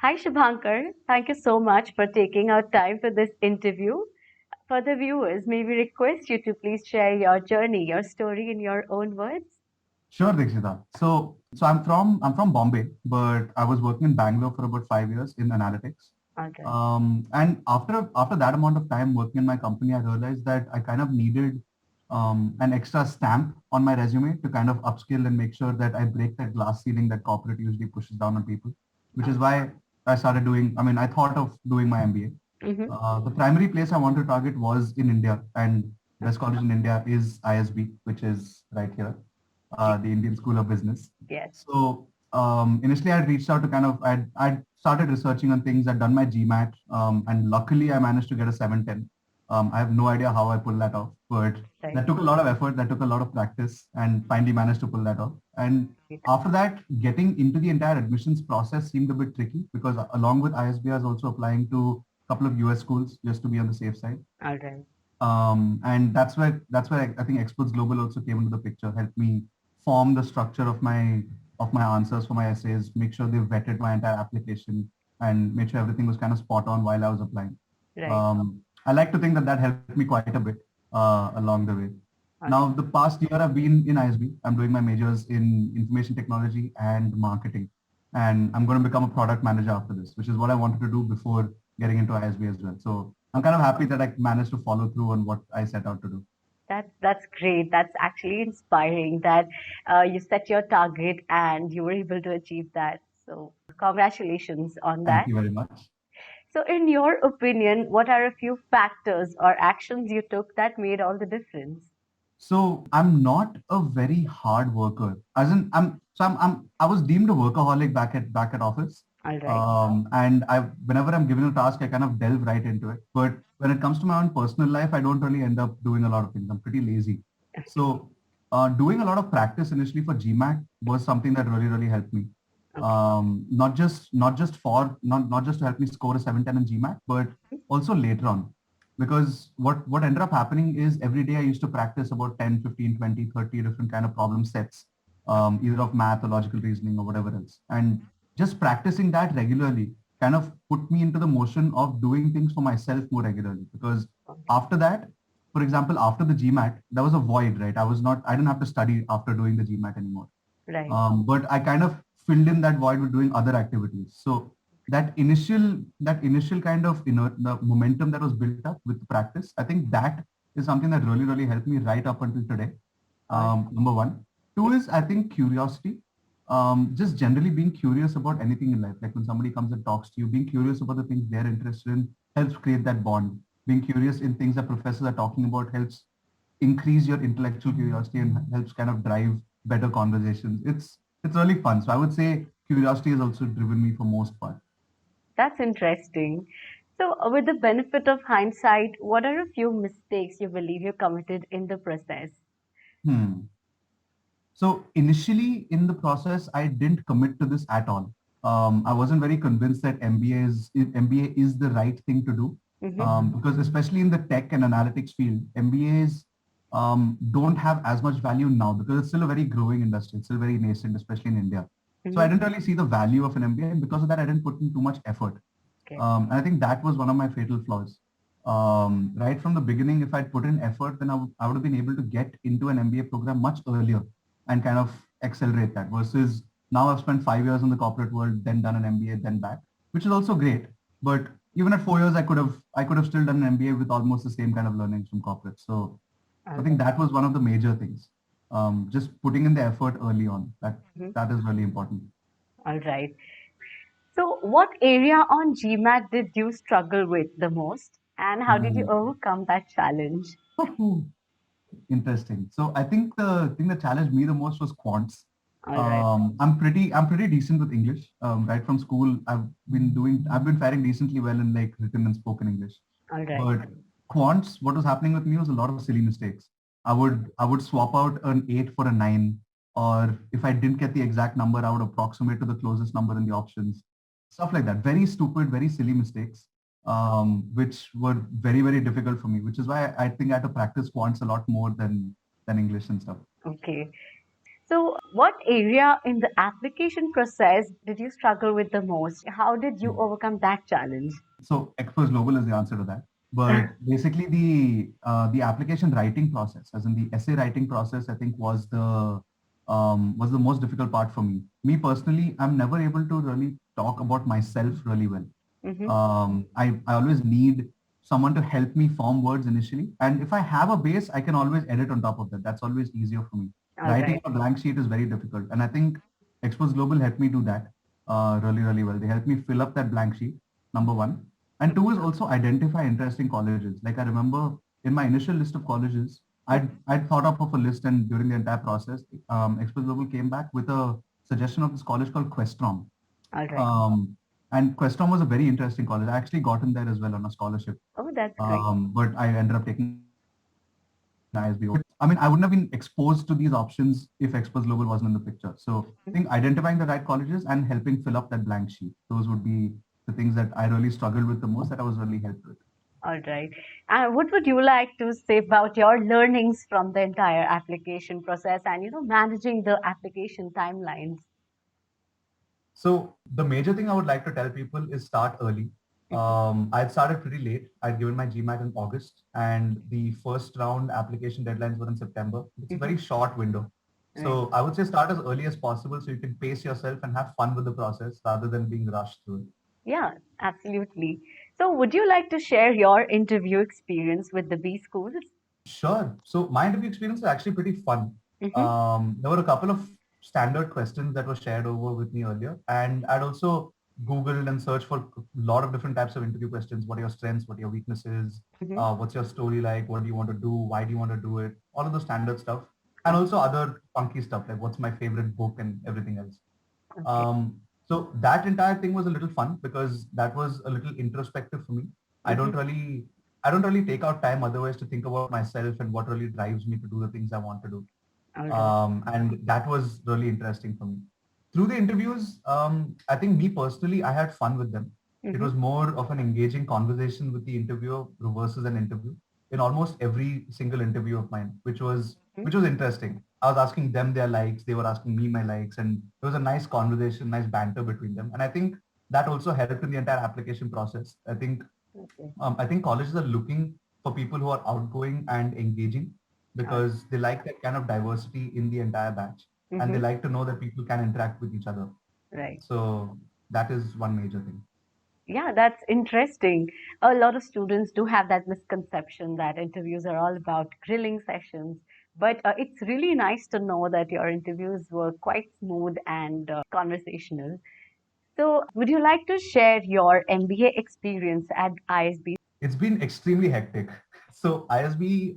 Hi, Shubhankar. Thank you so much for taking our time for this interview. For the viewers, may we request you to please share your journey, your story in your own words? Sure, Dikshita. So I'm from Bombay, but I was working in Bangalore for about 5 years in analytics. All right. And after that amount of time working in my company, I realized that I kind of needed an extra stamp on my resume to kind of upskill and make sure that I break that glass ceiling that corporate usually pushes down on people, which is why I started doing. I mean, I thought of doing my MBA. Mm-hmm. The primary place I wanted to target was in India, and best college in India is ISB, which is right here, the Indian School of Business. Yes. So initially, I reached out to I'd started researching on things. I'd done my GMAT, and luckily, I managed to get a 710. I have no idea how I pulled that off, but Right. that took a lot of effort. That took a lot of practice, and finally managed to pull that off. And after that, getting into the entire admissions process seemed a bit tricky because along with ISB, I was also applying to a couple of US schools just to be on the safe side. All right. And that's where I think Experts Global also came into the picture, helped me form the structure of my answers for my essays, make sure they vetted my entire application, and made sure everything was kind of spot on while I was applying. Right. I like to think that that helped me quite a bit along the way. All Now, right. the past year I've been in ISB. I'm doing my majors in information technology and marketing, and I'm going to become a product manager after this, which is what I wanted to do before getting into ISB as well. So I'm kind of happy that I managed to follow through on what I set out to do. That's great. That's actually inspiring that you set your target and you were able to achieve that. So, congratulations on Thank that. you very much. So, in your opinion, what are a few factors or actions you took that made all the difference? So I'm not a very hard worker. As in, I was deemed a workaholic back at office. All right. And whenever I'm given a task, I kind of delve right into it. But when it comes to my own personal life, I don't really end up doing a lot of things. I'm pretty lazy. So doing a lot of practice initially for GMAT was something that really helped me. Okay. Not just to help me score a 710 in GMAT, but also later on, because what ended up happening is every day I used to practice about 10, 15, 20, 30 different kind of problem sets, either of math or logical reasoning or whatever else. And just practicing that regularly kind of put me into the motion of doing things for myself more regularly. Because after that, for example, after the GMAT, there was a void, right? I didn't have to study after doing the GMAT anymore. Right. But I kind of filled in that void with doing other activities. So that initial kind of the momentum that was built up with practice, I think that is something that really helped me right up until today. Number one. Two is, I think, curiosity. Just generally being curious about anything in life. Like when somebody comes and talks to you, being curious about the things they're interested in helps create that bond. Being curious in things that professors are talking about helps increase your intellectual curiosity and helps kind of drive better conversations. It's really fun. So I would say curiosity has also driven me for most part. That's interesting. So, with the benefit of hindsight, what are a few mistakes you believe you committed in the process? Hmm. So initially in the process, I didn't commit to this at all. I wasn't very convinced that MBA is the right thing to do, Mm-hmm. because especially in the tech and analytics field, MBAs don't have as much value now because it's still a very growing industry. It's still very nascent, especially in India. So I Mm-hmm. didn't really see the value of an MBA, and because of that, I didn't put in too much effort. Okay. And I think that was one of my fatal flaws. Right from the beginning, if I'd put in effort, then I would have been able to get into an MBA program much earlier and kind of accelerate that versus now I've spent 5 years in the corporate world, then done an MBA, then back, which is also great. But even at 4 years, I could have still done an MBA with almost the same kind of learnings from corporate. So All I think right. that was one of the major things. Just putting in the effort early on. That Mhm. that is really important. All right. So, what area on GMAT did you struggle with the most, and how did you Hmm. overcome that challenge? Interesting. So I think the thing that challenged me the most was quants. All right. I'm pretty decent with English. Right from school, I've been faring decently well in like written and spoken English. All right. But quants, what was happening with me was a lot of silly mistakes. I would swap out an 8 for a 9, or if I didn't get the exact number, I would approximate to the closest number in the options. Stuff like that. Very stupid, very silly mistakes, which were very difficult for me. Which is why I think I had to practice quants a lot more than English and stuff. Okay. So, what area in the application process did you struggle with the most? How did you overcome that challenge? So Expose Global is the answer to that. But basically, the application writing process, as in the essay writing process, I think was the most difficult part for me. Me personally, I'm never able to really talk about myself really well. Mm-hmm. I always need someone to help me form words initially. And if I have a base, I can always edit on top of that. That's always easier for me. All Writing right. a blank sheet is very difficult. And I think Expose Global helped me do that really, really well. They helped me fill up that blank sheet, number one. And two is also identify interesting colleges. Like I remember in my initial list of colleges, I'd thought up of a list, and during the entire process, Expose Global came back with a suggestion of this college called Questrom. All right. Um, and Questrom was a very interesting college. I actually got in there as well on a scholarship. Oh, that's great. But I ended up taking ISB. I mean, I wouldn't have been exposed to these options if Expose Global wasn't in the picture. So I think identifying the right colleges and helping fill up that blank sheet, those would be the things that I really struggled with the most, that I was really helped with. All right. And what would you like to say about your learnings from the entire application process and, managing the application timelines? So the major thing I would like to tell people is start early. I'd started pretty late. I'd given my GMAT in August, and the first round application deadlines were in September. It's a Mm-hmm. very short window. Right. So I would say start as early as possible so you can pace yourself and have fun with the process rather than being rushed through it. Yeah, absolutely. So, would you like to share your interview experience with the B schools? Sure. So my interview experience was actually pretty fun. Mm-hmm. There were a couple of standard questions that were shared over with me earlier, and I'd also Googled and searched for a lot of different types of interview questions. What are your strengths? What are your weaknesses? Mm-hmm. What's your story like? What do you want to do? Why do you want to do it? All of the standard stuff, and also other funky stuff like what's my favorite book and everything else. Okay. So that entire thing was a little fun because that was a little introspective for me. I Mm-hmm. don't really I don't really take out time otherwise to think about myself and what really drives me to do the things I want to do. All right. And that was really interesting for me. Through the interviews, I think me personally, I had fun with them. It Mm-hmm. was more of an engaging conversation with the interviewer versus an interview in almost every single interview of mine, which was interesting. I was asking them their likes, they were asking me my likes, and there was a nice conversation, nice banter between them. And I think that also helped in the entire application process. Okay. I think colleges are looking for people who are outgoing and engaging All because they like that kind of diversity in the entire batch, and they Mm-hmm. like to know that people can interact with each other. Right. So that is one major thing. Yeah, that's interesting. A lot of students do have that misconception that interviews are all about grilling sessions. But it's really nice to know that your interviews were quite smooth and conversational. So, would you like to share your MBA experience at ISB? It's been extremely hectic. So ISB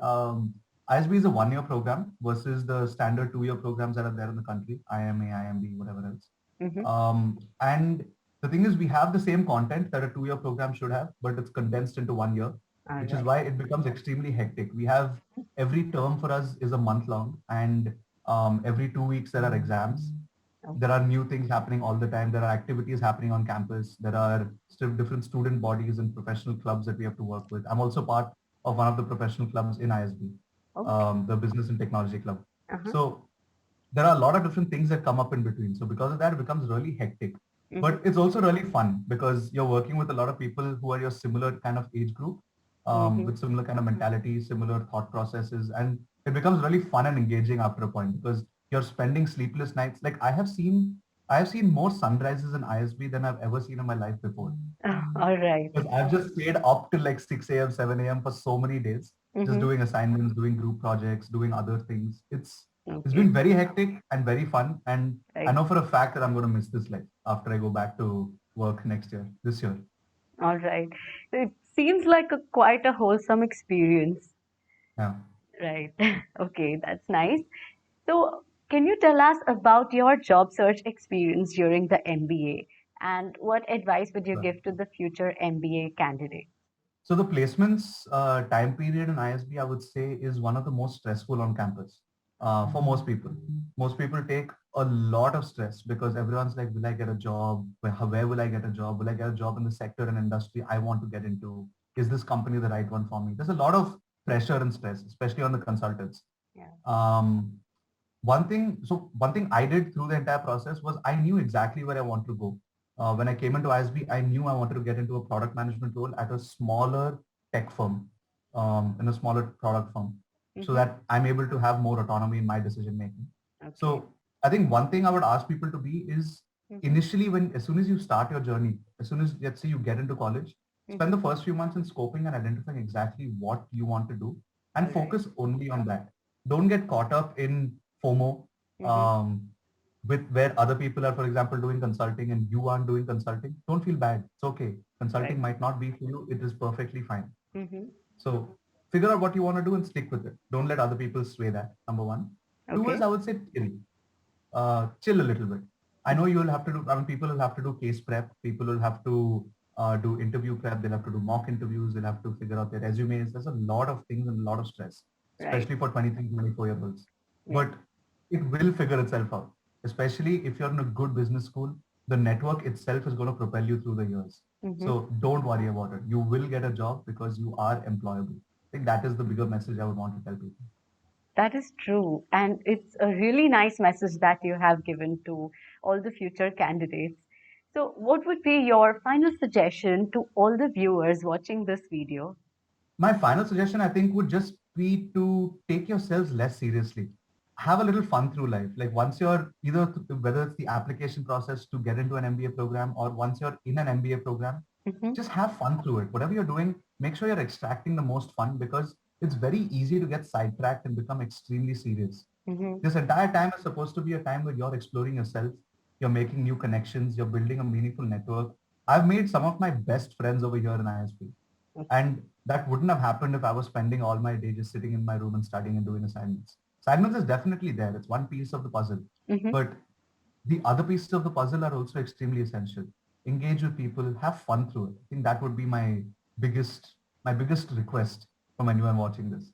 is a 1 year program versus the standard 2 year programs that are there in the country, IMA, IMB, whatever else. Mm-hmm. And the thing is, we have the same content that a 2 year program should have, but it's condensed into 1 year, All which is right. why it becomes extremely hectic. We have every term for us is a month long, and every 2 weeks there are exams. Okay. There are new things happening all the time. There are activities happening on campus. There are still different student bodies and professional clubs that we have to work with. I'm also part of one of the professional clubs in ISB, Okay. the Business and Technology Club. Uh-huh. So there are a lot of different things that come up in between. So because of that, it becomes really hectic. Mm-hmm. But it's also really fun because you're working with a lot of people who are your similar kind of age group, Mm-hmm. with similar kind of mentality, similar thought processes, and it becomes really fun and engaging after a point because you're spending sleepless nights. Like I have seen more sunrises in ISB than I've ever seen in my life before. All right. Because I've just stayed up till like 6 a.m., 7 a.m. for so many days, just Mm-hmm. doing assignments, doing group projects, doing other things. It's Okay. been very hectic and very fun. And I Right. know for a fact that I'm going to miss this life after I go back to work this year. All right. So it seems like quite a wholesome experience. Yeah. Right. Okay, that's nice. So, can you tell us about your job search experience during the MBA and what advice would you Sure. give to the future MBA candidate? So the placements time period in ISB, I would say, is one of the most stressful on campus for most people. Most people take a lot of stress because everyone's like, will I get a job? Where will I get a job? Will I get a job in the sector and industry I want to get into? Is this company the right one for me? There's a lot of pressure and stress, especially on the consultants. Yeah. Um, one thing I did through the entire process was I knew exactly where I want to go. When I came into ISB, I knew I wanted to get into a product management role at a smaller tech firm, in a smaller product firm, so Mm-hmm. that I'm able to have more autonomy in my decision making. Okay. So I think one thing I would ask people to be is Mm-hmm. initially as soon as you start your journey, as soon as let's say you get into college, spend Mm-hmm. the first few months in scoping and identifying exactly what you want to do All and right. focus only on that. Don't get caught up in FOMO, Mm-hmm. um, with where other people are, for example, doing consulting and you aren't doing consulting. Don't feel bad. It's okay. Right. Consulting might not be for you. It is perfectly fine. Mm-hmm. So figure out what you want to do and stick with it. Don't let other people sway that. Number one. Two is Okay. I would say chill a little bit. I know you will have to do, I mean, people will have to do case prep. People will have to do interview prep. They'll have to do mock interviews. They'll have to figure out their resumes. There's a lot of things and a lot of stress, Right. especially for 23, 24-year-olds. Yeah. But it will figure itself out, especially if you're in a good business school. The network itself is going to propel you through the years. Mm-hmm. So don't worry about it. You will get a job because you are employable. I think that is the bigger message I would want to tell people. That is true. And it's a really nice message that you have given to all the future candidates. So, what would be your final suggestion to all the viewers watching this video? My final suggestion, I think, would just be to take yourselves less seriously. Have a little fun through life. Like once you're whether it's the application process to get into an MBA program or once you're in an MBA program, Mm-hmm. just have fun through it. Whatever you're doing, make sure you're extracting the most fun because it's very easy to get sidetracked and become extremely serious. Mm-hmm. This entire time is supposed to be a time where you're exploring yourself, you're making new connections, you're building a meaningful network. I've made some of my best friends over here in ISP. And that wouldn't have happened if I was spending all my day just sitting in my room and studying and doing assignments. Assignments is definitely there. It's one piece of the puzzle. Mm-hmm. But the other pieces of the puzzle are also extremely essential. Engage with people, have fun through it. I think that would be my biggest request from anyone watching this.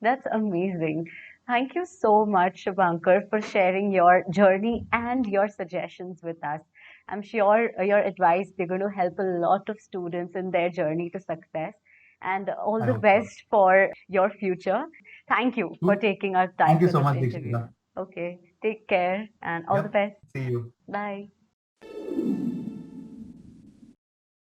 That's amazing. Thank you so much, Shubhankar, for sharing your journey and your suggestions with us. I'm sure your advice is going to help a lot of students in their journey to success. And all I the hope so. best for your future. Thank you for Cool. taking our time Thank you for so this much, interview. Deekshita. Okay, take care and all the Yep. best. See you. Bye.